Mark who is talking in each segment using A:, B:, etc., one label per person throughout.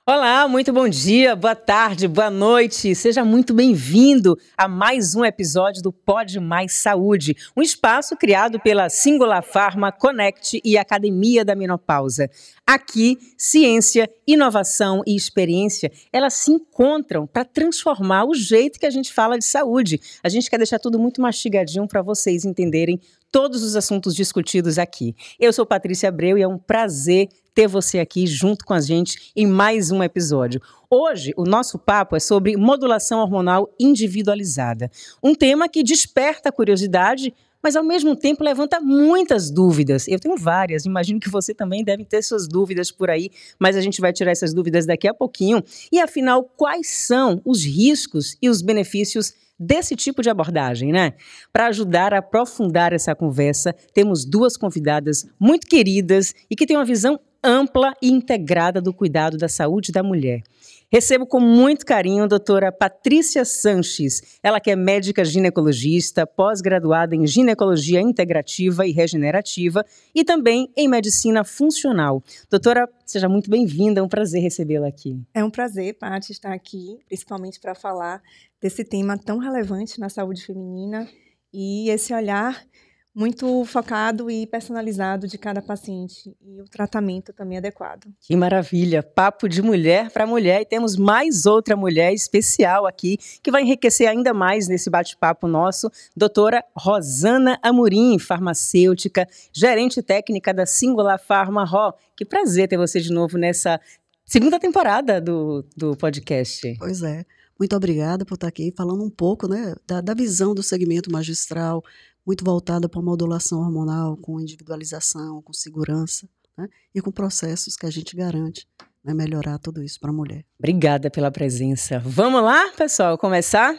A: Olá, muito bom dia, boa tarde, boa noite. Seja muito bem-vindo a mais um episódio do Pode Mais Saúde, um espaço criado pela Singular Pharma, Connect e Academia da Menopausa. Aqui, ciência, inovação e experiência, elas se encontram para transformar o jeito que a gente fala de saúde. A gente quer deixar tudo muito mastigadinho para vocês entenderem todos os assuntos discutidos aqui. Eu sou Patrícia Abreu e é um prazer ter você aqui junto com a gente em mais um episódio. Hoje, o nosso papo é sobre modulação hormonal individualizada. Um tema que desperta a curiosidade, mas ao mesmo tempo levanta muitas dúvidas. Eu tenho várias, imagino que você também deve ter suas dúvidas por aí, mas a gente vai tirar essas dúvidas daqui a pouquinho. E afinal, quais são os riscos e os benefícios desse tipo de abordagem, né? Para ajudar a aprofundar essa conversa, temos duas convidadas muito queridas e que têm uma visão ampla e integrada do cuidado da saúde da mulher. Recebo com muito carinho a doutora Patrícia Sanches, ela que é médica ginecologista, pós-graduada em ginecologia integrativa e regenerativa e também em medicina funcional. Doutora, seja muito bem-vinda, é um prazer recebê-la aqui.
B: É um prazer, Paty, estar aqui, principalmente para falar desse tema tão relevante na saúde feminina e esse olhar muito focado e personalizado de cada paciente e o tratamento também adequado.
A: Que maravilha! Papo de mulher para mulher e temos mais outra mulher especial aqui que vai enriquecer ainda mais nesse bate-papo nosso, doutora Rosana Amorim, farmacêutica, gerente técnica da Singular Pharma. Ró, que prazer ter você de novo nessa segunda temporada do podcast.
C: Pois é, muito obrigada por estar aqui falando um pouco, né, da visão do segmento magistral, muito voltada para a modulação hormonal, com individualização, com segurança, né? E com processos que a gente garante, né, melhorar tudo isso para a mulher.
A: Obrigada pela presença. Vamos lá, pessoal, começar?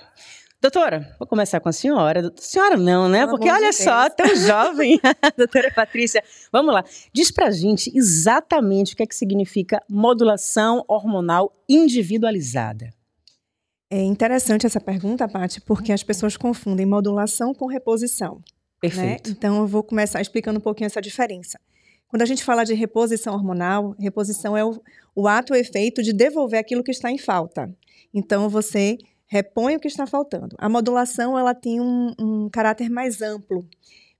A: Doutora, vou começar com a senhora. Senhora não, né? Porque olha só, tão jovem, doutora Patrícia. Vamos lá. Diz pra gente exatamente o que é que significa modulação hormonal individualizada.
B: É interessante essa pergunta, Paty, porque as pessoas confundem modulação com reposição.
A: Perfeito.
B: Né? Então, eu vou começar explicando um pouquinho essa diferença. Quando a gente fala de reposição hormonal, reposição é o ato ou efeito de devolver aquilo que está em falta. Então, você repõe o que está faltando. A modulação, ela tem um caráter mais amplo,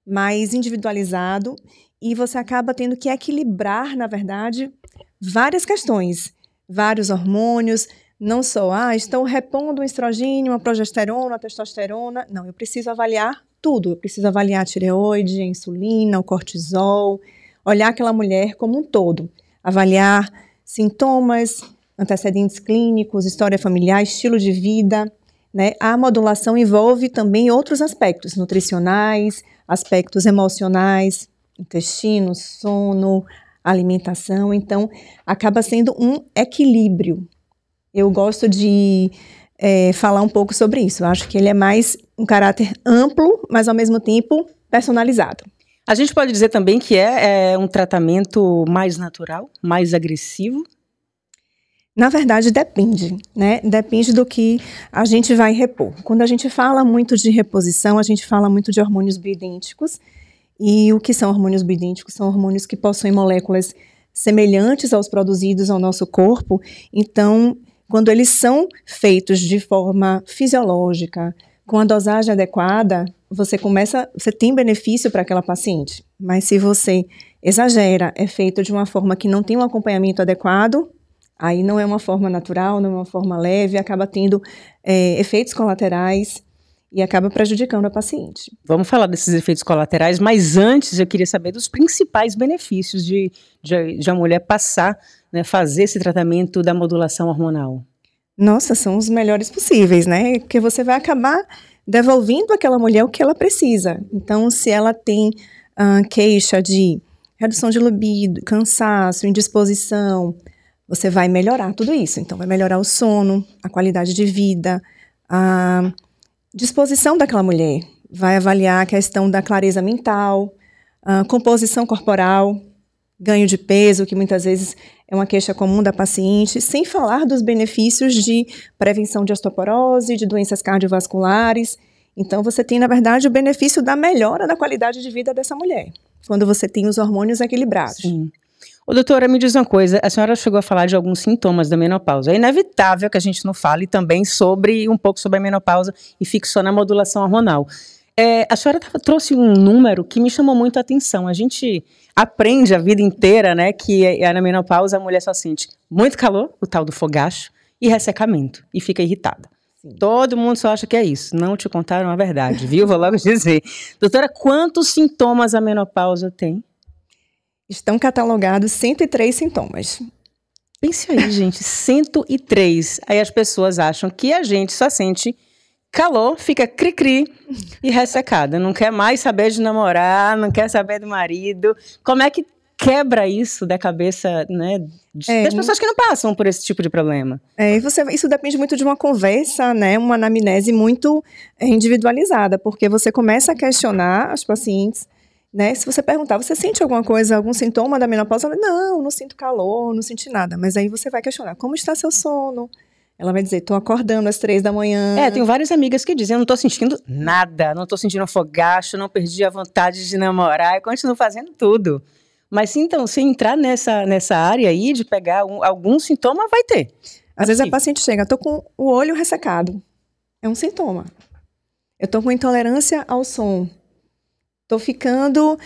B: mais individualizado, e você acaba tendo que equilibrar, na verdade, várias questões, vários hormônios. Não só, estou repondo um estrogênio, uma progesterona, uma testosterona. Não, eu preciso avaliar tudo. Eu preciso avaliar a tireoide, a insulina, o cortisol, olhar aquela mulher como um todo. Avaliar sintomas, antecedentes clínicos, história familiar, estilo de vida, né? A modulação envolve também outros aspectos nutricionais, aspectos emocionais, intestino, sono, alimentação. Então, acaba sendo um equilíbrio. Eu gosto de falar um pouco sobre isso. Eu acho que ele é mais um caráter amplo, mas ao mesmo tempo personalizado.
A: A gente pode dizer também que é um tratamento mais natural, mais agressivo?
B: Na verdade, depende, né? Depende do que a gente vai repor. Quando a gente fala muito de reposição, a gente fala muito de hormônios bioidênticos. E o que são hormônios bioidênticos? São hormônios que possuem moléculas semelhantes aos produzidos ao nosso corpo. Então, quando eles são feitos de forma fisiológica, com a dosagem adequada, você tem benefício para aquela paciente. Mas se você exagera, é feito de uma forma que não tem um acompanhamento adequado, aí não é uma forma natural, não é uma forma leve, acaba tendo efeitos colaterais e acaba prejudicando a paciente.
A: Vamos falar desses efeitos colaterais, mas antes eu queria saber dos principais benefícios de a mulher passar, né, fazer esse tratamento da modulação hormonal.
B: Nossa, são os melhores possíveis, né? Porque você vai acabar devolvendo àquela mulher o que ela precisa. Então, se ela tem queixa de redução de libido, cansaço, indisposição, você vai melhorar tudo isso. Então, vai melhorar o sono, a qualidade de vida, a disposição daquela mulher. Vai avaliar a questão da clareza mental, a composição corporal, ganho de peso, que muitas vezes é uma queixa comum da paciente, sem falar dos benefícios de prevenção de osteoporose, de doenças cardiovasculares. Então, você tem, na verdade, o benefício da melhora da qualidade de vida dessa mulher, quando você tem os hormônios equilibrados.
A: Sim. Ô, doutora, me diz uma coisa, a senhora chegou a falar de alguns sintomas da menopausa. É inevitável que a gente não fale também um pouco sobre a menopausa e fixou na modulação hormonal. A senhora trouxe um número que me chamou muito a atenção. A gente aprende a vida inteira, né, que na menopausa a mulher só sente muito calor, o tal do fogacho, e ressecamento, e fica irritada. Sim. Todo mundo só acha que é isso. Não te contaram a verdade, viu? Vou logo dizer. Doutora, quantos sintomas a menopausa tem?
B: Estão catalogados 103 sintomas.
A: Pense aí, gente, 103. Aí as pessoas acham que a gente só sente calor, fica cri-cri e ressecada. Não quer mais saber de namorar, não quer saber do marido. Como é que quebra isso da cabeça, né, das pessoas que não passam por esse tipo de problema?
B: Isso depende muito de uma conversa, né, uma anamnese muito individualizada, porque você começa a questionar as pacientes, né? Se você perguntar, você sente alguma coisa, algum sintoma da menopausa? Ela, não sinto calor, não senti nada. Mas aí você vai questionar, como está seu sono? Ela vai dizer, estou acordando às 3 da manhã.
A: Tenho várias amigas que dizem, eu não estou sentindo nada, não estou sentindo fogacho, não perdi a vontade de namorar, eu continuo fazendo tudo. Mas então, se entrar nessa área aí de pegar algum sintoma, vai ter.
B: Às vezes a paciente chega, estou com o olho ressecado. É um sintoma. Eu estou com intolerância ao som. Estou ficando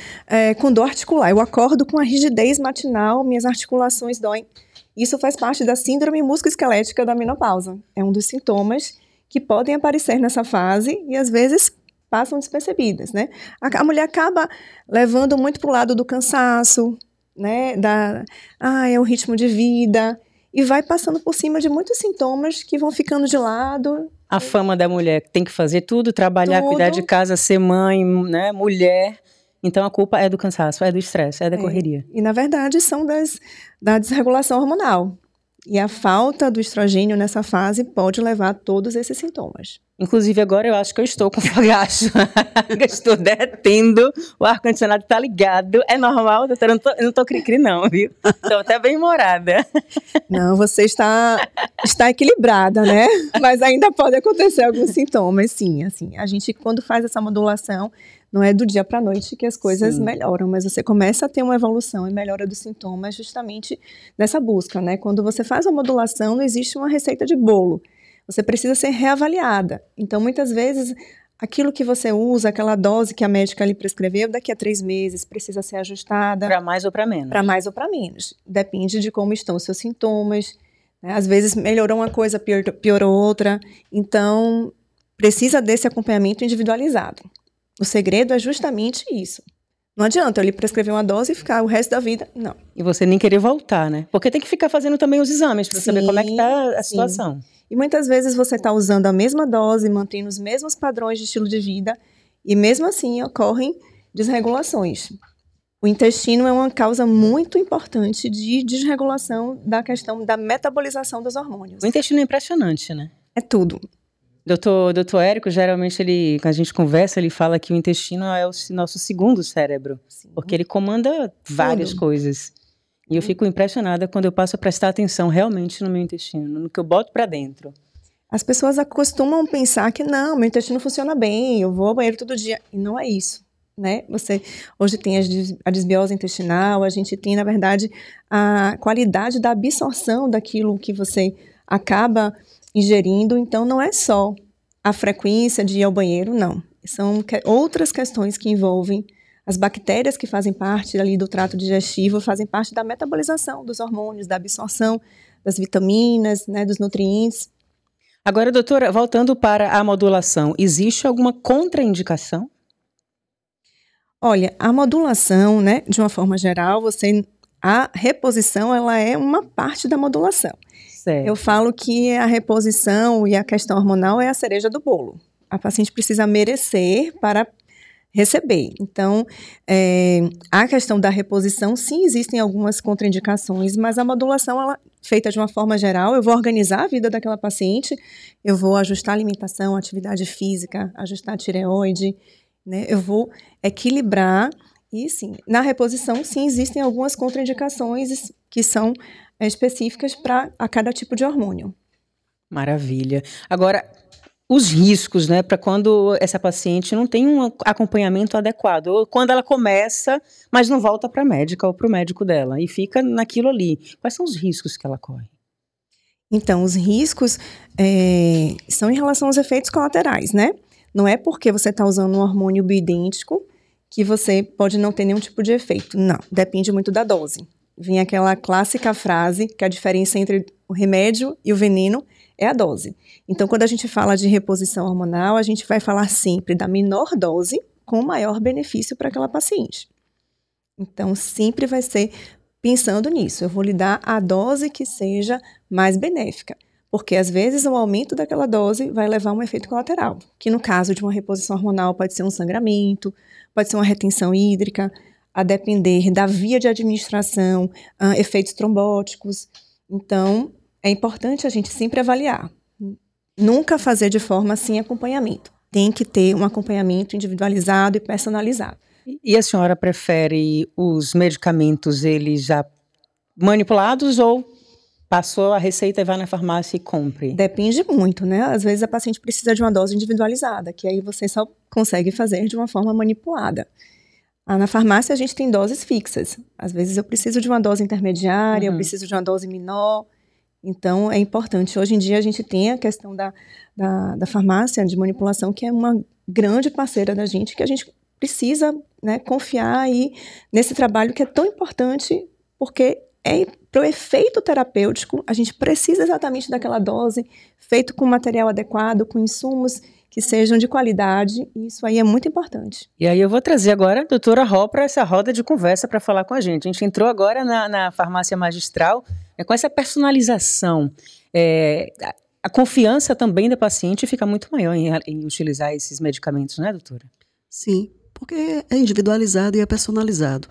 B: com dor articular. Eu acordo com a rigidez matinal, minhas articulações doem. Isso faz parte da síndrome musculoesquelética da menopausa. É um dos sintomas que podem aparecer nessa fase e, às vezes, passam despercebidas, né? A mulher acaba levando muito para o lado do cansaço, né? É o ritmo de vida, e vai passando por cima de muitos sintomas que vão ficando de lado.
A: A fama da mulher, que tem que fazer tudo, trabalhar, cuidar de casa, ser mãe, né? Mulher. Então, a culpa é do cansaço, é do estresse, é da correria.
B: E, na verdade, são da desregulação hormonal. E a falta do estrogênio nessa fase pode levar a todos esses sintomas.
A: Inclusive, agora eu acho que eu estou com fogacho. Estou derretendo, o ar-condicionado está ligado. É normal, doutora? Eu não estou cri-cri não, viu? Estou até bem morada.
B: Não, você está equilibrada, né? Mas ainda pode acontecer alguns sintomas, sim. Assim, a gente, quando faz essa modulação, não é do dia para a noite que as coisas melhoram, mas você começa a ter uma evolução e melhora dos sintomas justamente nessa busca, né? Quando você faz a modulação, não existe uma receita de bolo. Você precisa ser reavaliada. Então, muitas vezes, aquilo que você usa, aquela dose que a médica lhe prescreveu, daqui a 3 meses precisa ser ajustada.
A: Para mais ou para menos?
B: Para mais ou para menos. Depende de como estão os seus sintomas. Né? Às vezes, melhorou uma coisa, piorou outra. Então, precisa desse acompanhamento individualizado. O segredo é justamente isso. Não adianta eu lhe prescrever uma dose e ficar o resto da vida, não.
A: E você nem querer voltar, né? Porque tem que ficar fazendo também os exames para saber como é que está a situação.
B: E muitas vezes você está usando a mesma dose, mantendo os mesmos padrões de estilo de vida, e mesmo assim ocorrem desregulações. O intestino é uma causa muito importante de desregulação da questão da metabolização dos hormônios.
A: O intestino é impressionante, né?
B: É tudo.
A: Doutor Érico, geralmente, quando a gente conversa, ele fala que o intestino é o nosso segundo cérebro, porque ele comanda várias coisas. E eu fico impressionada quando eu passo a prestar atenção realmente no meu intestino, no que eu boto para dentro.
B: As pessoas acostumam pensar que não, meu intestino funciona bem, eu vou ao banheiro todo dia. E não é isso, né? Você hoje tem a desbiose intestinal, a gente tem, na verdade, a qualidade da absorção daquilo que você acaba ingerindo. Então, não é só a frequência de ir ao banheiro, não. São outras questões que envolvem as bactérias que fazem parte ali do trato digestivo, fazem parte da metabolização dos hormônios, da absorção das vitaminas, né, dos nutrientes.
A: Agora, doutora, voltando para a modulação, existe alguma contraindicação?
B: Olha, a modulação, né, de uma forma geral, a reposição, ela é uma parte da modulação.
A: Certo.
B: Eu falo que a reposição e a questão hormonal é a cereja do bolo. A paciente precisa merecer para receber. Então, a questão da reposição, sim, existem algumas contraindicações, mas a modulação, ela feita de uma forma geral, eu vou organizar a vida daquela paciente, eu vou ajustar a alimentação, a atividade física, ajustar a tireoide, né? Eu vou equilibrar e, sim, na reposição, sim, existem algumas contraindicações que são específicas para cada tipo de hormônio.
A: Maravilha. Agora, os riscos, né, para quando essa paciente não tem um acompanhamento adequado, ou quando ela começa, mas não volta para a médica ou para o médico dela, e fica naquilo ali. Quais são os riscos que ela corre?
B: Então, os riscos são em relação aos efeitos colaterais, né? Não é porque você está usando um hormônio bioidêntico que você pode não ter nenhum tipo de efeito. Não, depende muito da dose. Vem aquela clássica frase que a diferença entre o remédio e o veneno é a dose. Então, quando a gente fala de reposição hormonal, a gente vai falar sempre da menor dose com maior benefício para aquela paciente. Então, sempre vai ser pensando nisso. Eu vou lhe dar a dose que seja mais benéfica. Porque, às vezes, o aumento daquela dose vai levar a um efeito colateral, que no caso de uma reposição hormonal pode ser um sangramento, pode ser uma retenção hídrica, a depender da via de administração, efeitos trombóticos. Então, é importante a gente sempre avaliar. Nunca fazer de forma sem acompanhamento. Tem que ter um acompanhamento individualizado e personalizado.
A: E a senhora prefere os medicamentos, eles já manipulados, ou passou a receita e vai na farmácia e compre?
B: Depende muito, né? Às vezes a paciente precisa de uma dose individualizada, que aí você só consegue fazer de uma forma manipulada. Na farmácia a gente tem doses fixas. Às vezes eu preciso de uma dose intermediária, eu preciso de uma dose menor. Então é importante. Hoje em dia a gente tem a questão da farmácia de manipulação, que é uma grande parceira da gente, que a gente precisa, né, confiar aí nesse trabalho que é tão importante, porque para o efeito terapêutico, a gente precisa exatamente daquela dose, feito com material adequado, com insumos que sejam de qualidade, e isso aí é muito importante.
A: E aí eu vou trazer agora a doutora Ró para essa roda de conversa para falar com a gente. A gente entrou agora na farmácia magistral, com essa personalização. A confiança também da paciente fica muito maior em utilizar esses medicamentos, né, doutora?
C: Sim, porque é individualizado e é personalizado.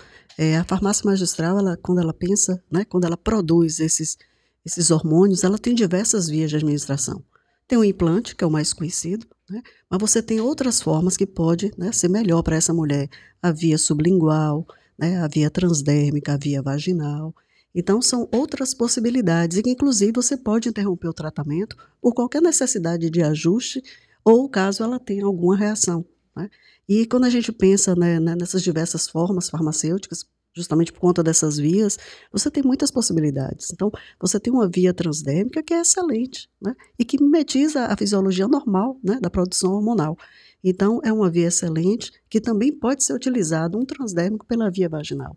C: A farmácia magistral, quando ela pensa, né, quando ela produz esses hormônios, ela tem diversas vias de administração. Tem o implante, que é o mais conhecido, né, mas você tem outras formas que pode, né, ser melhor para essa mulher. A via sublingual, né, a via transdérmica, a via vaginal. Então, são outras possibilidades, e que, inclusive, você pode interromper o tratamento por qualquer necessidade de ajuste ou caso ela tenha alguma reação, né? E quando a gente pensa, né, nessas diversas formas farmacêuticas, justamente por conta dessas vias, você tem muitas possibilidades. Então, você tem uma via transdérmica que é excelente, né, e que mimetiza a fisiologia normal, né, da produção hormonal. Então, é uma via excelente que também pode ser utilizado um transdérmico pela via vaginal.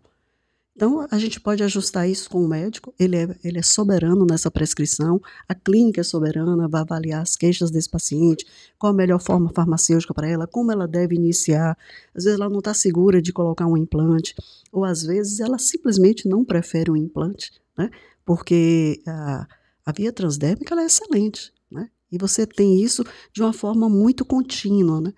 C: Então, a gente pode ajustar isso com o médico, ele é soberano nessa prescrição, a clínica é soberana, vai avaliar as queixas desse paciente, qual a melhor forma farmacêutica para ela, como ela deve iniciar. Às vezes ela não está segura de colocar um implante, ou às vezes ela simplesmente não prefere um implante, né? Porque a via transdérmica ela é excelente, né? E você tem isso de uma forma muito contínua, né?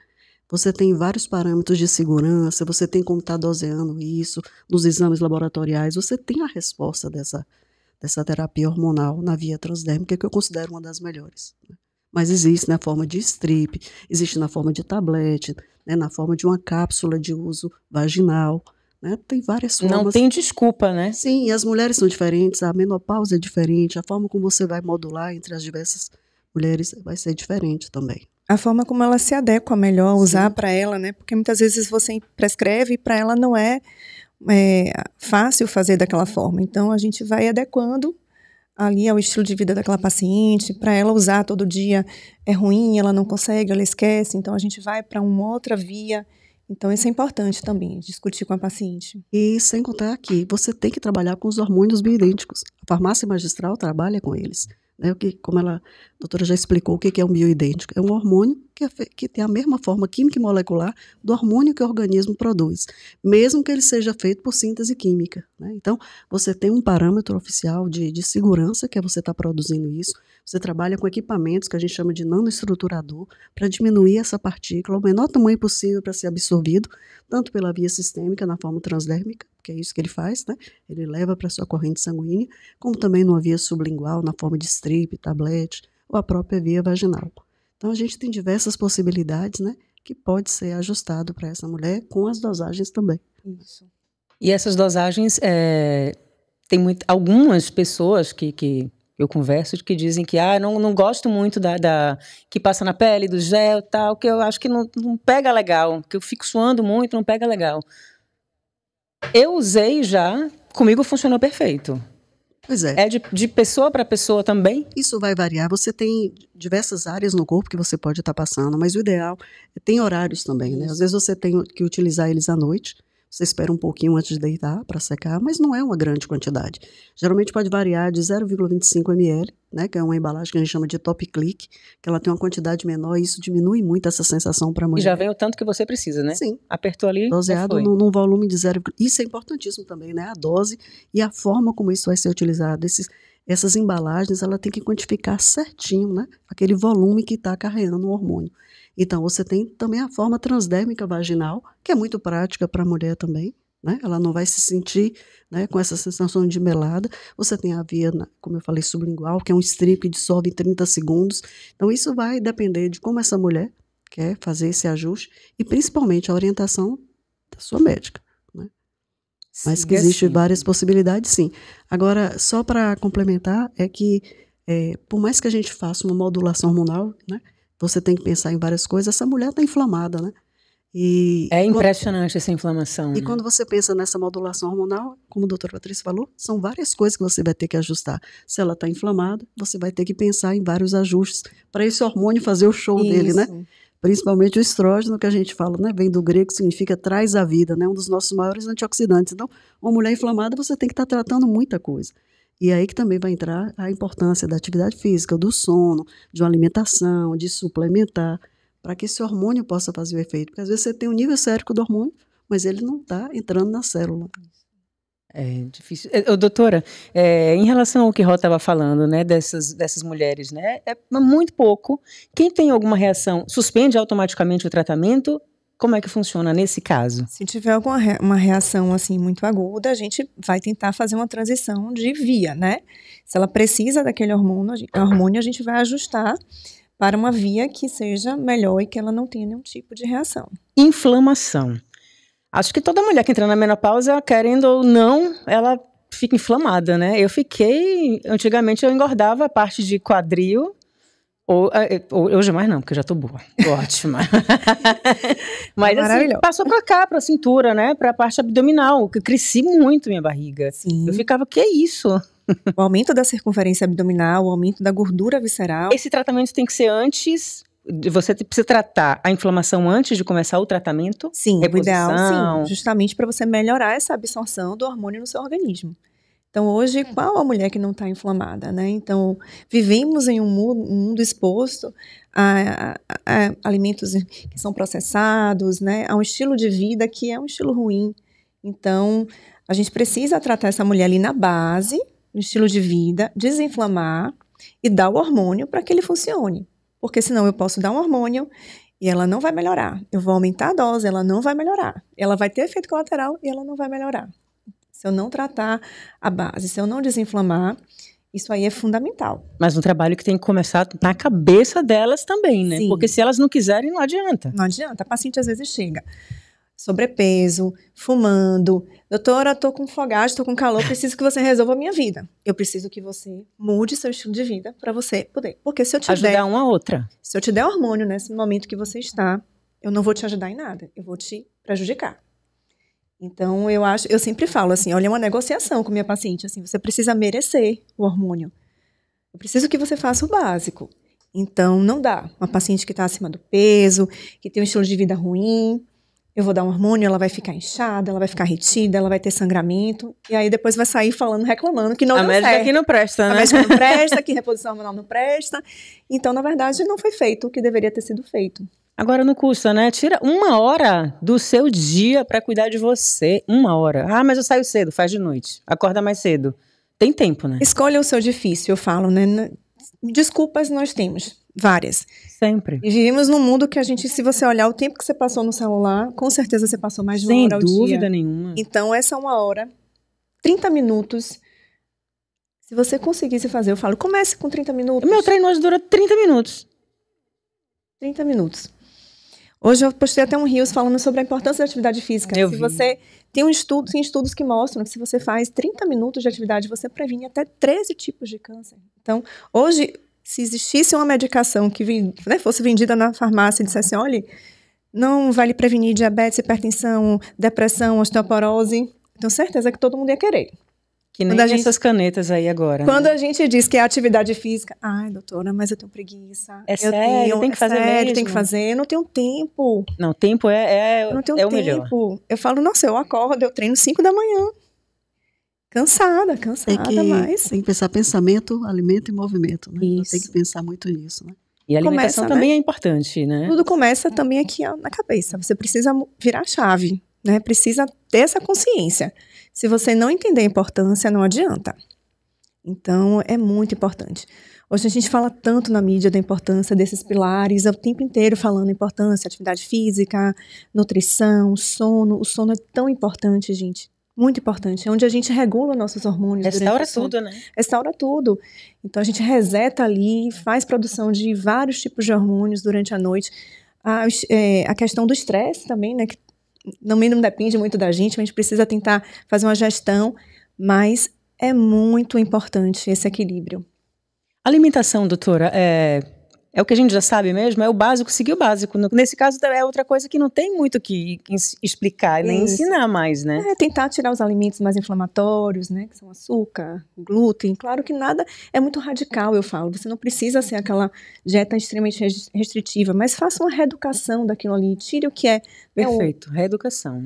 C: Você tem vários parâmetros de segurança, você tem como estar doseando isso nos exames laboratoriais, você tem a resposta dessa terapia hormonal na via transdérmica, que eu considero uma das melhores, né? Mas existe na forma de strip, existe na forma de tablete, né, na forma de uma cápsula de uso vaginal, né? Tem várias formas.
A: Não tem desculpa, né?
C: Sim, e as mulheres são diferentes, a menopausa é diferente, a forma como você vai modular entre as diversas mulheres vai ser diferente também.
B: A forma como ela se adequa melhor a usar para ela, né? Porque muitas vezes você prescreve e para ela não é fácil fazer daquela forma. Então, a gente vai adequando ali ao estilo de vida daquela paciente. Para ela usar todo dia é ruim, ela não consegue, ela esquece. Então, a gente vai para uma outra via. Então, isso é importante também, discutir com a paciente.
C: E sem contar que você tem que trabalhar com os hormônios bioidênticos. A farmácia magistral trabalha com eles. Como a doutora já explicou, o que é um bioidêntico? É um hormônio que tem a mesma forma química e molecular do hormônio que o organismo produz, mesmo que ele seja feito por síntese química, né? Então, você tem um parâmetro oficial de segurança, que é você estar produzindo isso. Você trabalha com equipamentos que a gente chama de nanoestruturador, para diminuir essa partícula ao menor tamanho possível para ser absorvido, tanto pela via sistêmica, na forma transdérmica, que é isso que ele faz, né? Ele leva para a sua corrente sanguínea, como também numa via sublingual, na forma de strip, tablete, ou a própria via vaginal. Então, a gente tem diversas possibilidades, né, que pode ser ajustado para essa mulher, com as dosagens também.
B: Isso.
A: E essas dosagens, tem algumas pessoas que Eu converso de que dizem que não gosto muito que passa na pele, do gel e tal, que eu acho que não pega legal, que eu fico suando muito, não pega legal. Eu usei já, comigo funcionou perfeito.
C: Pois é.
A: É de pessoa para pessoa também?
C: Isso vai variar. Você tem diversas áreas no corpo que você pode estar passando, mas o ideal tem horários também, né? Às vezes você tem que utilizar eles à noite. Você espera um pouquinho antes de deitar para secar, mas não é uma grande quantidade. Geralmente pode variar de 0,25 ml, né, que é uma embalagem que a gente chama de top click, que ela tem uma quantidade menor e isso diminui muito essa sensação para a mulher.
A: E já vem o tanto que você precisa, né?
C: Sim.
A: Apertou ali,
C: doseado num volume de 0. Isso é importantíssimo também, né? A dose e a forma como isso vai ser utilizado. Essas embalagens, ela tem que quantificar certinho, né? Aquele volume que está carregando o hormônio. Então, você tem também a forma transdérmica vaginal, que é muito prática para a mulher também, né? Ela não vai se sentir, né, com essa sensação de melada. Você tem a via, como eu falei, sublingual, que é um strip que dissolve em 30 segundos. Então, isso vai depender de como essa mulher quer fazer esse ajuste e, principalmente, a orientação da sua médica, né? Mas que existem várias possibilidades, sim. Agora, só para complementar, é que, por mais que a gente faça uma modulação hormonal, né? Você tem que pensar em várias coisas. Essa mulher está inflamada, né?
A: É impressionante essa inflamação.
C: E quando você pensa nessa modulação hormonal, como a doutora Patrícia falou, são várias coisas que você vai ter que ajustar. Se ela está inflamada, você vai ter que pensar em vários ajustes para esse hormônio fazer o show dele, né? Principalmente o estrógeno, que a gente fala, né? Vem do grego, significa traz a vida, né? Um dos nossos maiores antioxidantes. Então, uma mulher inflamada, você tem que estar tratando muita coisa. E aí que também vai entrar a importância da atividade física, do sono, de uma alimentação, de suplementar, para que esse hormônio possa fazer o efeito. Porque às vezes você tem um nível sérico do hormônio, mas ele não está entrando na célula.
A: É difícil. Doutora, em relação ao que Ró estava falando, né, dessas mulheres, né, é muito pouco. Quem tem alguma reação, suspende automaticamente o tratamento? Como é que funciona nesse caso?
B: Se tiver uma reação assim muito aguda, a gente vai tentar fazer uma transição de via, né? Se ela precisa daquele hormônio, a gente vai ajustar para uma via que seja melhor e que ela não tenha nenhum tipo de reação.
A: Inflamação. Acho que toda mulher que entra na menopausa, querendo ou não, ela fica inflamada, né? Antigamente eu engordava a parte de quadril. Hoje mais não, porque eu já tô boa. Ótima. Mas assim, passou pra cá, pra cintura, né? Pra parte abdominal, que eu cresci muito minha barriga.
B: Sim.
A: Eu ficava, que é isso?
B: O aumento da circunferência abdominal, o aumento da gordura visceral.
A: Esse tratamento tem que ser antes... Você precisa tratar a inflamação antes de começar o tratamento?
B: Sim, o ideal, sim. Justamente para você melhorar essa absorção do hormônio no seu organismo. Então, hoje, qual a mulher que não está inflamada, né? Então, vivemos em um mundo exposto a alimentos que são processados, né? A um estilo de vida que é um estilo ruim. Então, a gente precisa tratar essa mulher ali na base, no estilo de vida, desinflamar e dar o hormônio para que ele funcione. Porque senão eu posso dar um hormônio e ela não vai melhorar. Eu vou aumentar a dose, ela não vai melhorar. Ela vai ter efeito colateral e ela não vai melhorar. Se eu não tratar a base, se eu não desinflamar, isso aí é fundamental.
A: Mas um trabalho que tem que começar na cabeça delas também, né?
B: Sim.
A: Porque se elas não quiserem, não adianta.
B: Não adianta. A paciente às vezes chega sobrepeso, fumando. Doutora, tô com fogagem, tô com calor, preciso que você resolva a minha vida. Eu preciso que você mude seu estilo de vida para você poder. Porque se eu te
A: ajudar uma a outra.
B: Se eu te der hormônio nesse momento que você está, eu não vou te ajudar em nada. Eu vou te prejudicar. Então, eu sempre falo assim, olha, é uma negociação com minha paciente, assim, você precisa merecer o hormônio. Eu preciso que você faça o básico. Então, não dá. Uma paciente que está acima do peso, que tem um estilo de vida ruim, eu vou dar um hormônio, ela vai ficar inchada, ela vai ficar retida, ela vai ter sangramento, e aí depois vai sair falando, reclamando que não deu certo.
A: A médica que não presta, né?
B: A médica não presta, que reposição hormonal não presta. Então, na verdade, não foi feito o que deveria ter sido feito.
A: Agora não custa, né? Tira 1 hora do seu dia para cuidar de você. 1 hora. Ah, mas eu saio cedo, faz de noite. Acorda mais cedo. Tem tempo, né?
B: Escolha o seu difícil, eu falo, né? Desculpas nós temos, várias.
A: Sempre.
B: E vivemos num mundo que a gente, se você olhar o tempo que você passou no celular, com certeza você passou mais de 1 hora ao dia.
A: Sem dúvida nenhuma.
B: Então, essa 1 hora, 30 minutos, se você conseguisse fazer, eu falo, comece com 30 minutos.
A: O meu treino hoje dura 30 minutos.
B: 30 minutos. Hoje eu postei até um Reels falando sobre a importância da atividade física.
A: Eu
B: se
A: vi.
B: você tem tem estudos que mostram que se você faz 30 minutos de atividade, você previne até 13 tipos de câncer. Então, hoje, se existisse uma medicação que fosse vendida na farmácia e dissesse, olha, não vai lhe prevenir diabetes, hipertensão, depressão, osteoporose, tenho certeza que todo mundo ia querer.
A: Que nem essas canetas aí agora.
B: Quando a gente diz que é atividade física, ai, doutora, mas eu tenho preguiça.
A: É sério, tem que fazer mesmo.
B: Tem que fazer, eu não tenho tempo.
A: Não, tempo
B: eu não tenho tempo.
A: Melhor.
B: Eu falo, nossa, eu acordo, eu treino 5 da manhã. Cansada, mas...
C: Tem que pensar pensamento, alimento e movimento, né?
B: Isso.
C: Tem que pensar muito nisso, né?
A: E a alimentação também é importante, né?
B: Tudo começa também aqui na cabeça. Você precisa virar a chave, né? Precisa ter essa consciência. Se você não entender a importância, não adianta. Então, é muito importante. Hoje a gente fala tanto na mídia da importância desses pilares, o tempo inteiro falando a importância, atividade física, nutrição, sono. O sono é tão importante, gente. Muito importante. É onde a gente regula nossos hormônios.
A: Restaura tudo, né?
B: Restaura tudo. Então, a gente reseta ali, faz produção de vários tipos de hormônios durante a noite. A questão do estresse também, né? Que não depende muito da gente, mas a gente precisa tentar fazer uma gestão, mas é muito importante esse equilíbrio.
A: A alimentação, doutora, é o que a gente já sabe mesmo, é o básico, seguir o básico. Nesse caso, é outra coisa que não tem muito que explicar, nem ensinar mais, né?
B: Tentar tirar os alimentos mais inflamatórios, né, que são açúcar, glúten. Claro que nada é muito radical, eu falo. Você não precisa ser aquela dieta extremamente restritiva, mas faça uma reeducação daquilo ali. Tire o que é...
A: Perfeito, reeducação.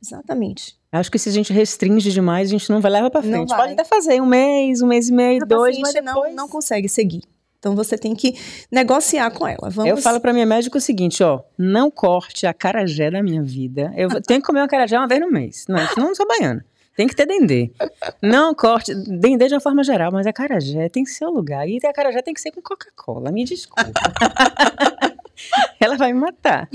B: Exatamente.
A: Acho que se a gente restringe demais, a gente não vai levar para frente.
B: Não
A: Pode até fazer um mês e meio, 2, mas depois...
B: não consegue seguir. Então, você tem que negociar com ela.
A: Eu falo para minha médica o seguinte, não corte a acarajé da minha vida. Eu tenho que comer uma acarajé uma vez no mês. Não sou baiana. Tem que ter dendê. Não corte, dendê de uma forma geral, mas acarajé tem que ser o lugar. E a acarajé tem que ser com Coca-Cola, me desculpa. Ela vai me matar.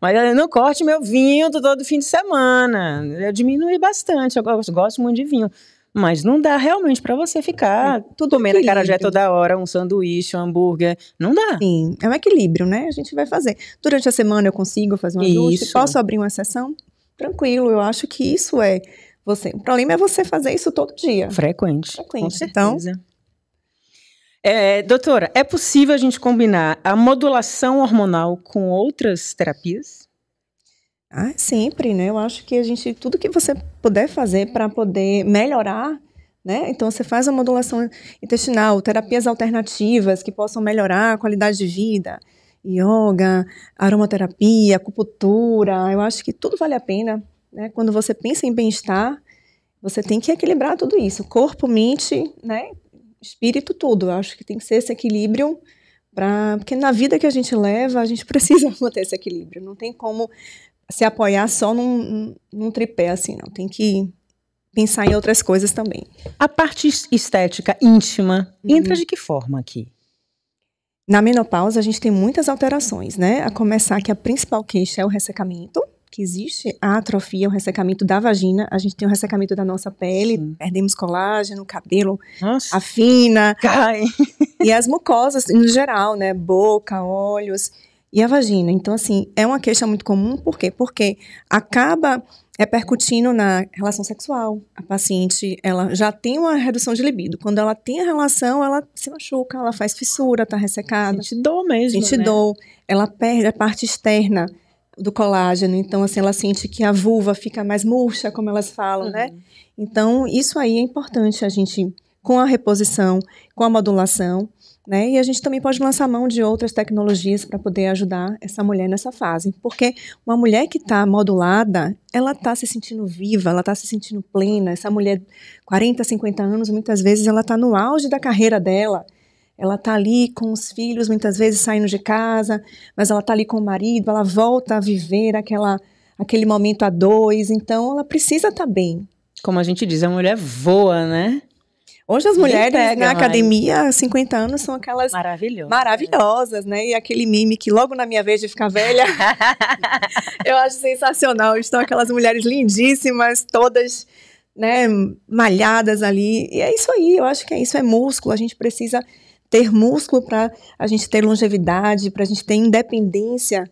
A: Mas ela não corte meu vinho todo fim de semana. Eu diminui bastante, eu gosto muito de vinho. Mas não dá realmente para você ficar comendo acarajé toda hora, um sanduíche, um hambúrguer. Não dá.
B: Sim, é um equilíbrio, né? A gente vai fazer. Durante a semana eu consigo fazer um ajuste. Posso abrir uma exceção? Tranquilo, eu acho que isso é você. O problema é você fazer isso todo dia.
A: Frequente. Com certeza.
B: Então,
A: doutora, é possível a gente combinar a modulação hormonal com outras terapias?
B: Sempre, né? Eu acho que tudo que você puder fazer para poder melhorar, né? Então, você faz a modulação intestinal, terapias alternativas que possam melhorar a qualidade de vida, yoga, aromaterapia, acupuntura. Eu acho que tudo vale a pena, né? Quando você pensa em bem-estar, você tem que equilibrar tudo isso. Corpo, mente, né? Espírito, tudo. Eu acho que tem que ser esse equilíbrio, porque na vida que a gente leva, a gente precisa manter esse equilíbrio. Não tem como se apoiar só num tripé, assim, não. Tem que pensar em outras coisas também.
A: A parte estética íntima entra de que forma aqui?
B: Na menopausa, a gente tem muitas alterações, né? A começar que a principal queixa é o ressecamento, que existe a atrofia, o ressecamento da vagina. A gente tem o ressecamento da nossa pele, perdemos colágeno, cabelo afina.
A: Cai.
B: E as mucosas, no geral, né? Boca, olhos... E a vagina. Então, assim, é uma queixa muito comum. Por quê? Porque acaba repercutindo na relação sexual. A paciente, ela já tem uma redução de libido. Quando ela tem a relação, ela se machuca, ela faz fissura, tá ressecada.
A: Sente dor mesmo,
B: Sente dor. Ela perde a parte externa do colágeno. Então, assim, ela sente que a vulva fica mais murcha, como elas falam, né? Então, isso aí é importante a gente, com a reposição, com a modulação, né? E a gente também pode lançar mão de outras tecnologias para poder ajudar essa mulher nessa fase. Porque uma mulher que está modulada, ela está se sentindo viva, ela está se sentindo plena. Essa mulher, 40, 50 anos, muitas vezes ela está no auge da carreira dela. Ela está ali com os filhos, muitas vezes saindo de casa, mas ela está ali com o marido, ela volta a viver aquele momento a dois. Então, ela precisa estar bem.
A: Como a gente diz, a mulher voa, né?
B: Hoje as mulheres na academia, 50 anos, são aquelas maravilhosas, né? E aquele meme que logo na minha vez de ficar velha, eu acho sensacional. Estão aquelas mulheres lindíssimas, todas, né, malhadas ali. E é isso aí, eu acho que isso é músculo. A gente precisa ter músculo para a gente ter longevidade, para a gente ter independência,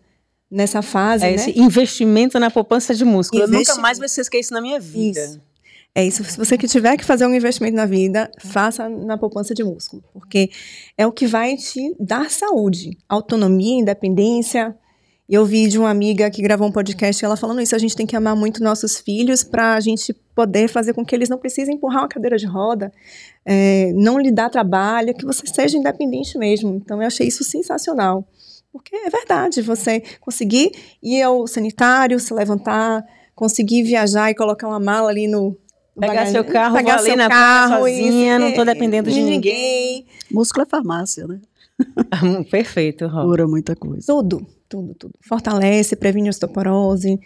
B: nessa fase, né?
A: Esse investimento na poupança de músculo. Eu nunca mais vou esquecer isso na minha vida.
B: Isso. É isso. Se você que tiver que fazer um investimento na vida, faça na poupança de músculo. Porque é o que vai te dar saúde, autonomia, independência. Eu vi de uma amiga que gravou um podcast, ela falando isso, a gente tem que amar muito nossos filhos para a gente poder fazer com que eles não precisem empurrar uma cadeira de roda, não lhe dar trabalho, que você seja independente mesmo. Então, eu achei isso sensacional. Porque é verdade, você conseguir ir ao sanitário, se levantar, conseguir viajar e colocar uma mala ali no...
A: Pegar seu carro, vou ali na praia sozinha, não estou dependendo de ninguém.
C: Músculo é farmácia, né?
A: Perfeito, Ró.
C: Cura muita coisa.
B: Tudo. Fortalece, previne osteoporose,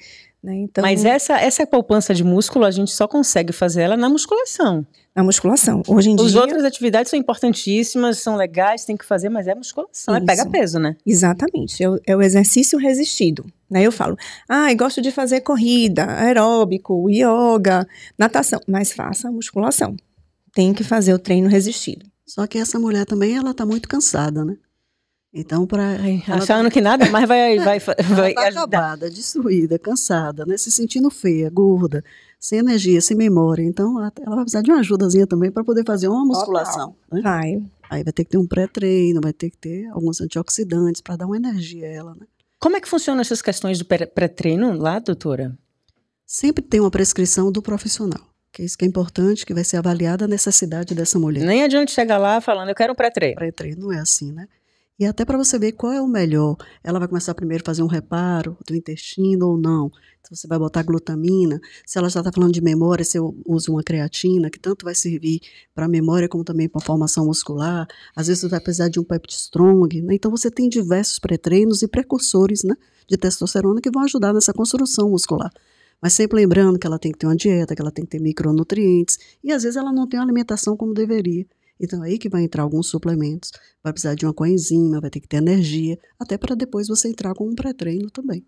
B: né? Então,
A: mas essa poupança de músculo, a gente só consegue fazer ela na musculação.
B: Na musculação. Hoje em dia...
A: As outras atividades são importantíssimas, são legais, tem que fazer, mas é musculação, pega peso, né?
B: Exatamente, é o exercício resistido. Né? Eu falo, gosto de fazer corrida, aeróbico, yoga, natação, mas faça a musculação. Tem que fazer o treino resistido.
C: Só que essa mulher também, ela tá muito cansada, né? Então,
A: achando que nada mais vai
C: tá acabada, destruída, cansada, né? Se sentindo feia, gorda, sem energia, sem memória. Então, ela vai precisar de uma ajudazinha também para poder fazer uma musculação. Né? Aí vai ter que ter um pré-treino, vai ter que ter alguns antioxidantes para dar uma energia a ela, né?
A: Como é que funcionam essas questões do pré-treino lá, doutora?
C: Sempre tem uma prescrição do profissional. Que é isso que é importante, que vai ser avaliada a necessidade dessa mulher.
A: Nem adianta chegar lá falando, eu quero um pré-treino.
C: Pré-treino não é assim, né? E até para você ver qual é o melhor. Ela vai começar primeiro a fazer um reparo do intestino ou não. Se você vai botar glutamina. Se ela já está falando de memória, se eu uso uma creatina, que tanto vai servir para a memória como também para a formação muscular. Às vezes você vai precisar de um peptide strong. Né? Então você tem diversos pré-treinos e precursores, né, de testosterona que vão ajudar nessa construção muscular. Mas sempre lembrando que ela tem que ter uma dieta, que ela tem que ter micronutrientes. E às vezes ela não tem uma alimentação como deveria. Então, aí que vai entrar alguns suplementos, vai precisar de uma coenzima, vai ter que ter energia, até para depois você entrar com um pré-treino também.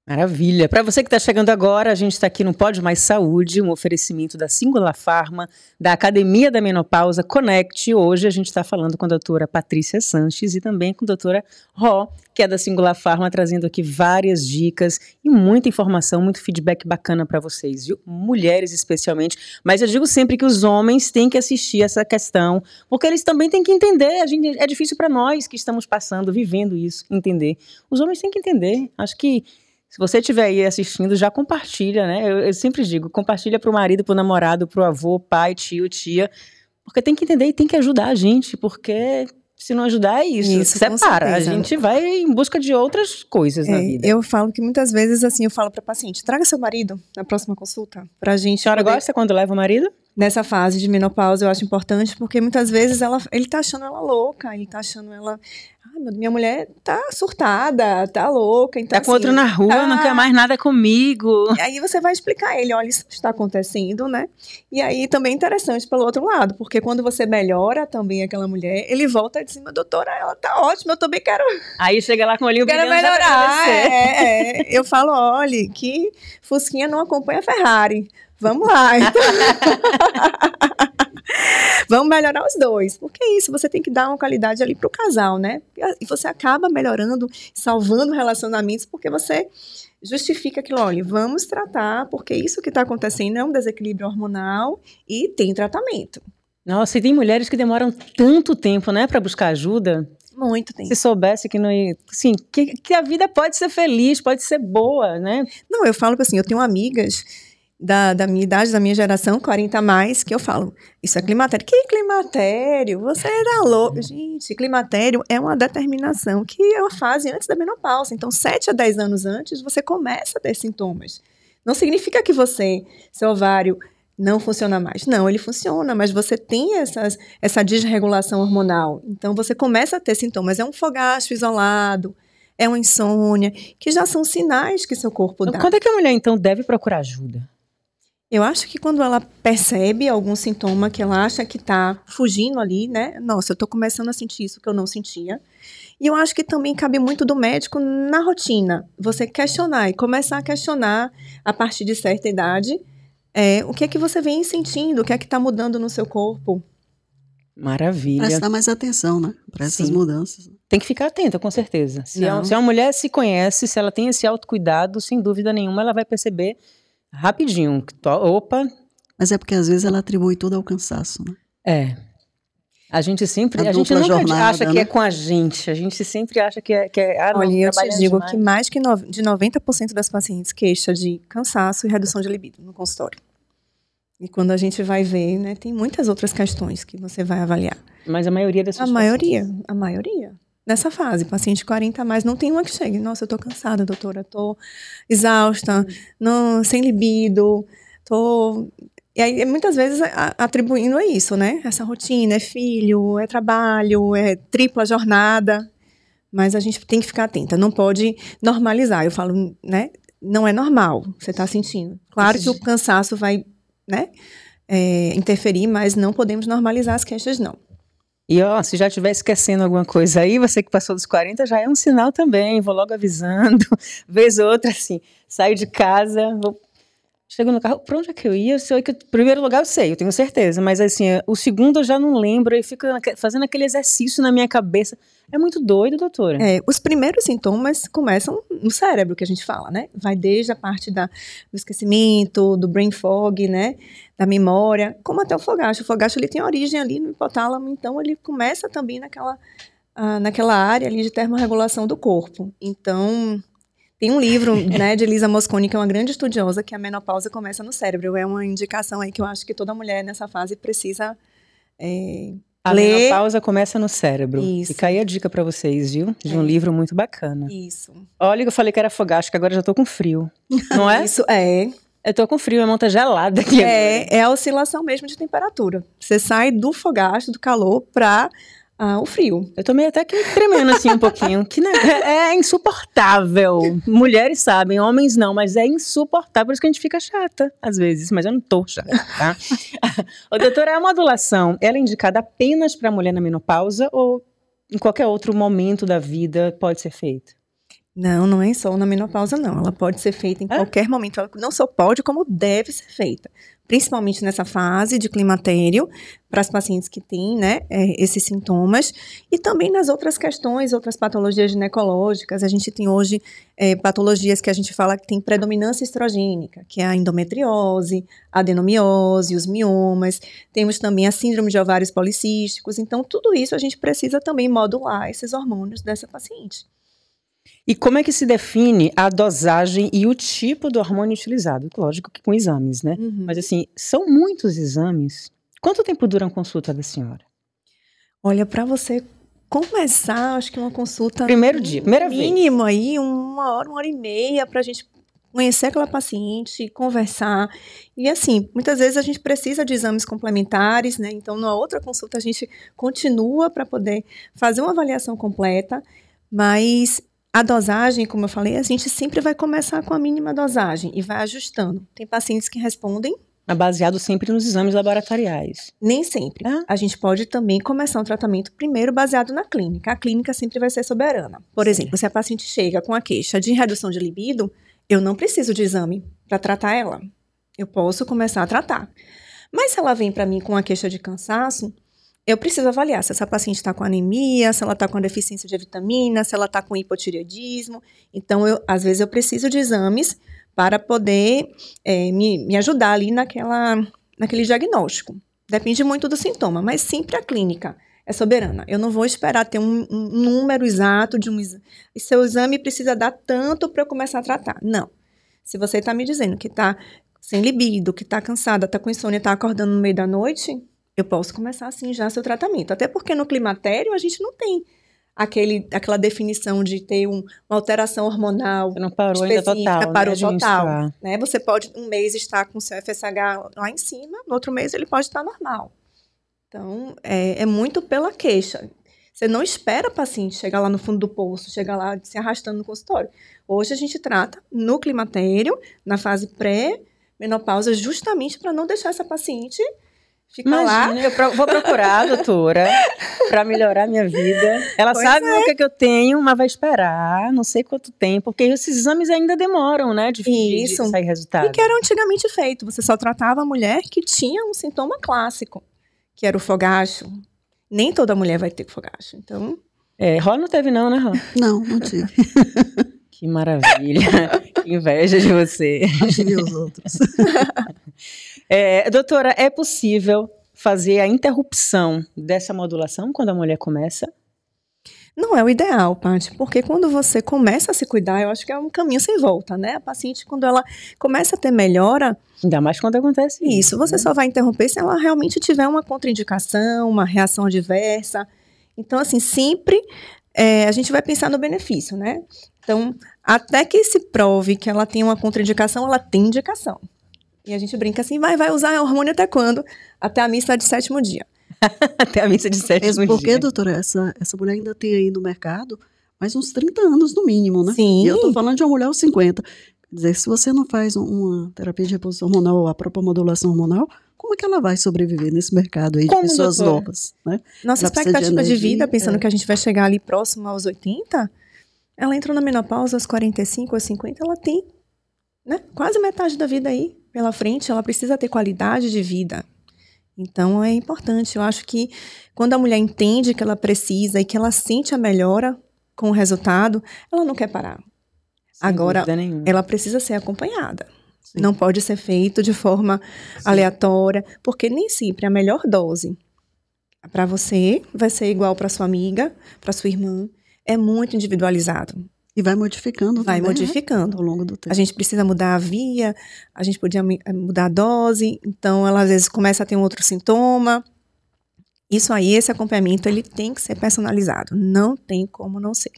A: Maravilha. Para você que está chegando agora, a gente está aqui no Pode Mais Saúde, um oferecimento da Singular Pharma, da Academia da Menopausa Connect. Hoje a gente está falando com a doutora Patrícia Sanches e também com a doutora Ró, que é da Singular Pharma, trazendo aqui várias dicas e muita informação, muito feedback bacana para vocês, viu? Mulheres especialmente. Mas eu digo sempre que os homens têm que assistir essa questão, porque eles também têm que entender. É difícil para nós que estamos passando, vivendo isso, entender. Os homens têm que entender. Acho que se você estiver aí assistindo, já compartilha, né? Eu sempre digo, compartilha para o marido, para o namorado, para o avô, pai, tio, tia, porque tem que entender e tem que ajudar a gente, porque se não ajudar é isso separa. A gente vai em busca de outras coisas na vida.
B: Eu falo que muitas vezes, assim, eu falo para paciente, traga seu marido na próxima consulta, pra gente...
A: A senhora gosta quando leva o marido?
B: Nessa fase de menopausa eu acho importante, porque muitas vezes ele tá achando ela louca, ele tá achando ela... minha mulher tá surtada, tá louca. Então,
A: tá com outro na rua, não quer mais nada comigo.
B: E aí você vai explicar a ele, olha, isso está acontecendo, né? E aí também é interessante pelo outro lado, porque quando você melhora também aquela mulher, ele volta e diz, doutora, ela tá ótima, eu também quero...
A: Aí chega lá com o olhinho
B: brilhando, melhorar. Eu falo, olha, que Fusquinha não acompanha a Ferrari. Vamos lá. Então... Vamos melhorar os dois. Porque é isso, você tem que dar uma qualidade ali pro casal, né? E você acaba melhorando, salvando relacionamentos, porque você justifica aquilo, olha, vamos tratar, porque isso que está acontecendo é um desequilíbrio hormonal e tem tratamento.
A: Nossa, e tem mulheres que demoram tanto tempo, né, para buscar ajuda.
B: Muito tempo.
A: Se soubesse que não ia, assim, que a vida pode ser feliz, pode ser boa, né?
B: Não, eu falo assim, eu tenho amigas da minha idade, da minha geração, 40 a mais, que eu falo, isso é climatério. Que climatério? Você era louco. Gente, climatério é uma determinação, que é uma fase antes da menopausa. Então, 7 a 10 anos antes, você começa a ter sintomas. Não significa que seu ovário não funciona mais. Não, ele funciona, mas você tem essa desregulação hormonal. Então, você começa a ter sintomas. É um fogacho isolado, é uma insônia, que já são sinais que seu corpo dá.
A: Quando é que a mulher, então, deve procurar ajuda?
B: Eu acho que quando ela percebe algum sintoma que ela acha que está fugindo ali, né? Nossa, eu estou começando a sentir isso que eu não sentia. E eu acho que também cabe muito do médico na rotina. Você questionar e começar a questionar a partir de certa idade o que é que você vem sentindo, o que é que está mudando no seu corpo.
A: Maravilha.
C: Prestar mais atenção, né? Para essas mudanças.
A: Tem que ficar atenta, com certeza. Se uma mulher se conhece, se ela tem esse autocuidado, sem dúvida nenhuma, ela vai perceber rapidinho. Opa.
C: Mas é porque às vezes ela atribui tudo ao cansaço, né?
A: A gente nunca
C: jornada,
A: acha que é com a gente sempre acha que é
B: Olha, eu te digo
A: demais.
B: que mais que de 90% das pacientes queixa de cansaço e redução de libido no consultório. E quando a gente vai ver, né, tem muitas outras questões que você vai avaliar.
A: Mas a maioria dessas
B: A maioria. Nessa fase, paciente 40 a mais, não tem uma que chegue. Nossa, eu tô cansada, doutora, tô exausta, sem libido, E aí, muitas vezes, atribuindo a isso, né? Essa rotina, é filho, é trabalho, é tripla jornada. Mas a gente tem que ficar atenta, não pode normalizar. Eu falo, né? Não é normal, você está sentindo. Claro que o cansaço vai, né, interferir, mas não podemos normalizar as queixas, não.
A: E, se já estiver esquecendo alguma coisa aí, você que passou dos 40, já é um sinal também. Vou logo avisando. Vez ou outra, assim, saio de casa, chego no carro, pra onde é que eu ia? Primeiro lugar eu sei, eu tenho certeza, mas assim, o segundo eu já não lembro, e fico fazendo aquele exercício na minha cabeça. É muito doido, doutora.
B: Os primeiros sintomas começam no cérebro, que a gente fala, né? Vai desde a parte do esquecimento, do brain fog, né? Da memória, como até o fogacho. O fogacho, ele tem origem ali no hipotálamo, então ele começa também naquela área ali de termorregulação do corpo. Então, tem um livro, né, de Elisa Mosconi, que é uma grande estudiosa, que a menopausa começa no cérebro. É uma indicação aí que eu acho que toda mulher nessa fase precisa
A: A
B: ler.
A: menopausa começa no cérebro.
B: Isso.
A: Fica aí a dica pra vocês, viu? De um livro muito bacana.
B: Isso.
A: Olha, eu falei que era fogacho, que agora já tô com frio. Não é?
B: Isso, é.
A: Eu tô com frio, minha mão tá gelada aqui.
B: É a oscilação mesmo de temperatura. Você sai do fogacho, do calor, para o frio.
A: Eu tô meio até que tremendo assim um pouquinho. Que é insuportável. Mulheres sabem, homens não, mas é insuportável. Por isso que a gente fica chata, às vezes. Mas eu não tô chata, tá? Ô, doutora, a modulação, ela é indicada apenas para mulher na menopausa ou em qualquer outro momento da vida pode ser feita?
B: Não é só na menopausa, não. Ela pode ser feita em qualquer momento. Ela não só pode, como deve ser feita. Principalmente nessa fase de climatério, para as pacientes que têm, né, esses sintomas. E também nas outras questões, outras patologias ginecológicas. A gente tem hoje patologias que a gente fala que tem predominância estrogênica, que é a endometriose, a adenomiose, os miomas. Temos também a síndrome de ovários policísticos. Então, tudo isso a gente precisa também modular esses hormônios dessa paciente.
A: E como é que se define a dosagem e o tipo do hormônio utilizado? Lógico que com exames, né?
B: Uhum.
A: Mas assim, são muitos exames. Quanto tempo dura uma consulta da senhora?
B: Olha, para você começar, acho que uma consulta...
A: Primeiro dia, primeira vez.
B: Mínimo aí, 1 hora e meia, para a gente conhecer aquela paciente, conversar. E assim, muitas vezes a gente precisa de exames complementares, né? Então, na outra consulta a gente continua para poder fazer uma avaliação completa, mas... A dosagem, como eu falei, a gente sempre vai começar com a mínima dosagem e vai ajustando. Tem pacientes que respondem.
A: É baseado sempre nos exames laboratoriais.
B: Nem sempre. A gente pode também começar um tratamento primeiro baseado na clínica. A clínica sempre vai ser soberana. Por exemplo, se a paciente chega com a queixa de redução de libido, eu não preciso de exame para tratar ela. Eu posso começar a tratar. Mas se ela vem para mim com a queixa de cansaço, eu preciso avaliar se essa paciente está com anemia, se ela está com deficiência de vitamina, se ela está com hipotireoidismo. Então, às vezes, eu preciso de exames para poder me ajudar ali naquele diagnóstico. Depende muito do sintoma, mas sempre a clínica é soberana. Eu não vou esperar ter um número exato de um exame. E seu exame precisa dar tanto para eu começar a tratar. Não. Se você está me dizendo que está sem libido, que está cansada, está com insônia, está acordando no meio da noite... Eu posso começar, assim, já seu tratamento. Até porque no climatério a gente não tem aquela definição de ter uma alteração hormonal.
A: Você não parou ainda total,
B: parou
A: né,
B: total. Né? Você pode, um mês, estar com seu FSH lá em cima, no outro mês ele pode estar normal. Então, é muito pela queixa. Você não espera a paciente chegar lá no fundo do poço, chegar lá se arrastando no consultório. Hoje a gente trata no climatério, na fase pré-menopausa, justamente para não deixar essa paciente... Fica lá.
A: Eu vou procurar a doutora para melhorar a minha vida. Ela sabe o que eu tenho, mas vai esperar não sei quanto tempo, porque esses exames ainda demoram, né, de sair resultado.
B: E que era antigamente feito. Você só tratava a mulher que tinha um sintoma clássico, que era o fogacho, Nem toda mulher vai ter fogacho. Então...
A: Ró não teve não, né, Ró?
C: Não tive.
A: Que maravilha. Que inveja de você.
C: Tive os outros.
A: Doutora, é possível fazer a interrupção dessa modulação quando a mulher começa?
B: Não é o ideal, Paty, porque quando você começa a se cuidar, eu acho que é um caminho sem volta, né? A paciente, quando ela começa a ter melhora...
A: Ainda mais quando acontece
B: isso. Você, né, só vai interromper se ela realmente tiver uma contraindicação, uma reação adversa. Então, assim, sempre a gente vai pensar no benefício, né? Então, até que se prove que ela tem uma contraindicação, ela tem indicação. E a gente brinca assim, vai usar hormônio até quando? Até a missa de 7º dia.
A: Até a missa de 7º dia.
C: Porque, doutora, essa mulher ainda tem aí no mercado mais uns 30 anos no mínimo, né?
B: Sim.
C: E eu tô falando de uma mulher aos 50. Quer dizer, se você não faz uma terapia de reposição hormonal ou a própria modulação hormonal, como é que ela vai sobreviver nesse mercado aí de pessoas novas, né?
B: Nossa expectativa de vida, pensando que a gente vai chegar ali próximo aos 80, ela entrou na menopausa aos 45, aos 50, ela tem, né, quase metade da vida aí pela frente, ela precisa ter qualidade de vida. Então, é importante. Eu acho que quando a mulher entende que ela precisa e que ela sente a melhora com o resultado, ela não quer parar.
A: Sem
B: Agora,
A: dúvida nenhuma.
B: ela precisa ser acompanhada.
C: Sim.
B: Não pode ser feito de forma aleatória, porque nem sempre a melhor dose para você vai ser igual para sua amiga, para sua irmã. É muito individualizado.
C: E vai modificando
B: Vai
C: também,
B: modificando.
C: Né? Ao longo do tempo.
B: A gente precisa mudar a via, a gente podia mudar a dose, então ela às vezes começa a ter um outro sintoma. Isso aí, esse acompanhamento, ele tem que ser personalizado. Não tem como não ser.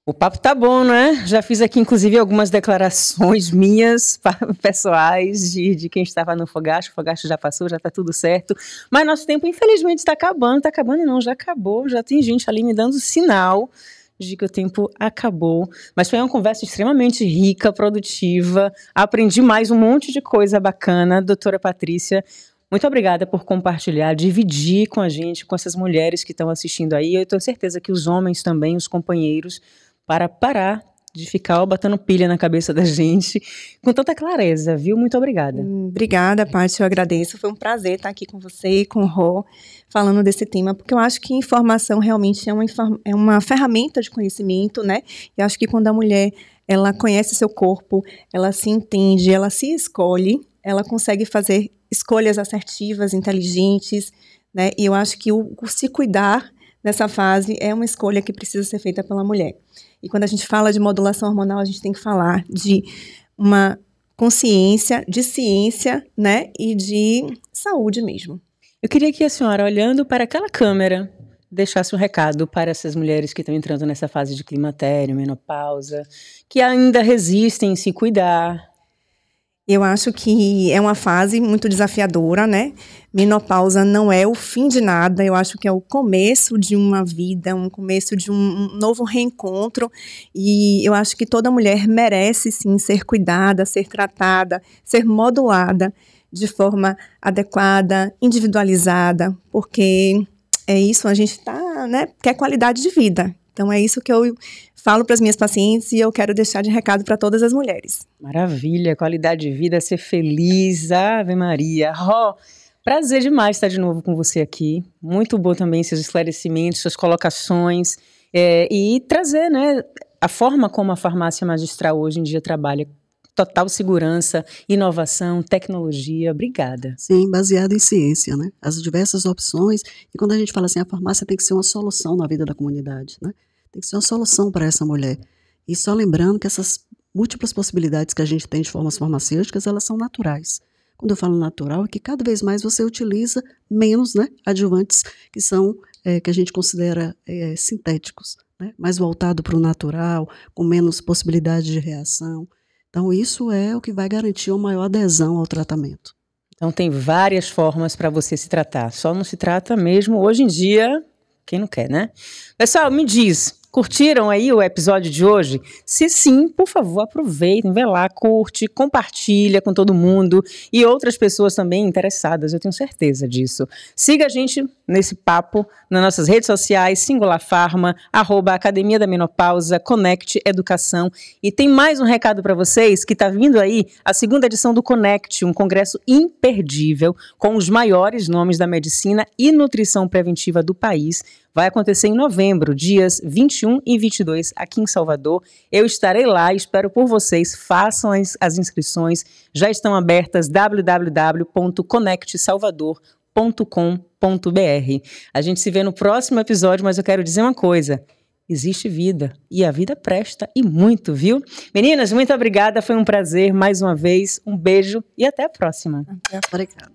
A: O papo tá bom, né? Já fiz aqui, inclusive, algumas declarações minhas, pessoais, de quem estava no fogacho. O fogacho já passou, já tá tudo certo. Mas nosso tempo, infelizmente, está acabando. Tá acabando não, já acabou. Já tem gente ali me dando sinal de que o tempo acabou. Mas foi uma conversa extremamente rica, produtiva. Aprendi mais um monte de coisa bacana. Doutora Patrícia, muito obrigada por compartilhar, dividir com a gente, com essas mulheres que estão assistindo aí. Eu tenho certeza que os homens também, os companheiros, para parar de ficar batendo pilha na cabeça da gente com tanta clareza, viu? Muito obrigada.
B: Obrigada, Paty, eu agradeço. Foi um prazer estar aqui com você e com o Rô, falando desse tema, porque eu acho que informação realmente é uma ferramenta de conhecimento, né? Eu acho que quando a mulher, ela conhece seu corpo, ela se entende, ela se escolhe, ela consegue fazer escolhas assertivas, inteligentes, né? E eu acho que o se cuidar nessa fase é uma escolha que precisa ser feita pela mulher. E quando a gente fala de modulação hormonal, a gente tem que falar de uma consciência, de ciência, né, e de saúde mesmo.
A: Eu queria que a senhora, olhando para aquela câmera, deixasse um recado para essas mulheres que estão entrando nessa fase de climatério, menopausa, que ainda resistem em se cuidar.
B: Eu acho que é uma fase muito desafiadora, né? Menopausa não é o fim de nada, eu acho que é o começo de uma vida, um começo de um novo reencontro, e eu acho que toda mulher merece, sim, ser cuidada, ser tratada, ser modulada de forma adequada, individualizada, porque é isso, a gente tá, né, quer qualidade de vida. Então, é isso que eu falo para as minhas pacientes e eu quero deixar de recado para todas as mulheres.
A: Maravilha, qualidade de vida, ser feliz, Ave Maria. Ró, prazer demais estar de novo com você aqui. Muito bom também seus esclarecimentos, suas colocações e trazer, né, a forma como a farmácia magistral hoje em dia trabalha. Total segurança, inovação, tecnologia. Obrigada.
C: Sim, baseado em ciência, né? As diversas opções. E quando a gente fala assim, a farmácia tem que ser uma solução na vida da comunidade, né? Tem que ser uma solução para essa mulher. E só lembrando que essas múltiplas possibilidades que a gente tem de formas farmacêuticas, elas são naturais. Quando eu falo natural, é que cada vez mais você utiliza menos, né, adjuvantes que são, que a gente considera sintéticos, né? Mais voltado para o natural, com menos possibilidade de reação. Então, isso é o que vai garantir uma maior adesão ao tratamento.
A: Então, tem várias formas para você se tratar. Só não se trata mesmo, hoje em dia, quem não quer, né? Pessoal, me diz, Curtiram aí o episódio de hoje? Se sim, por favor, aproveitem, vai lá, curte, compartilha com todo mundo e outras pessoas também interessadas, eu tenho certeza disso. Siga a gente nesse papo nas nossas redes sociais, Singular Pharma, @Academia da Menopausa, Connect Educação. E tem mais um recado para vocês, que está vindo aí a 2ª edição do Connect, um congresso imperdível com os maiores nomes da medicina e nutrição preventiva do país. Vai acontecer em novembro, dias 21 e 22, aqui em Salvador. Eu estarei lá, espero por vocês. Façam as inscrições, já estão abertas, www.connectsalvador.com.br. A gente se vê no próximo episódio, mas eu quero dizer uma coisa. Existe vida, e a vida presta, e muito, viu? Meninas, muito obrigada, foi um prazer, mais uma vez. Um beijo e até a próxima.
C: Obrigada.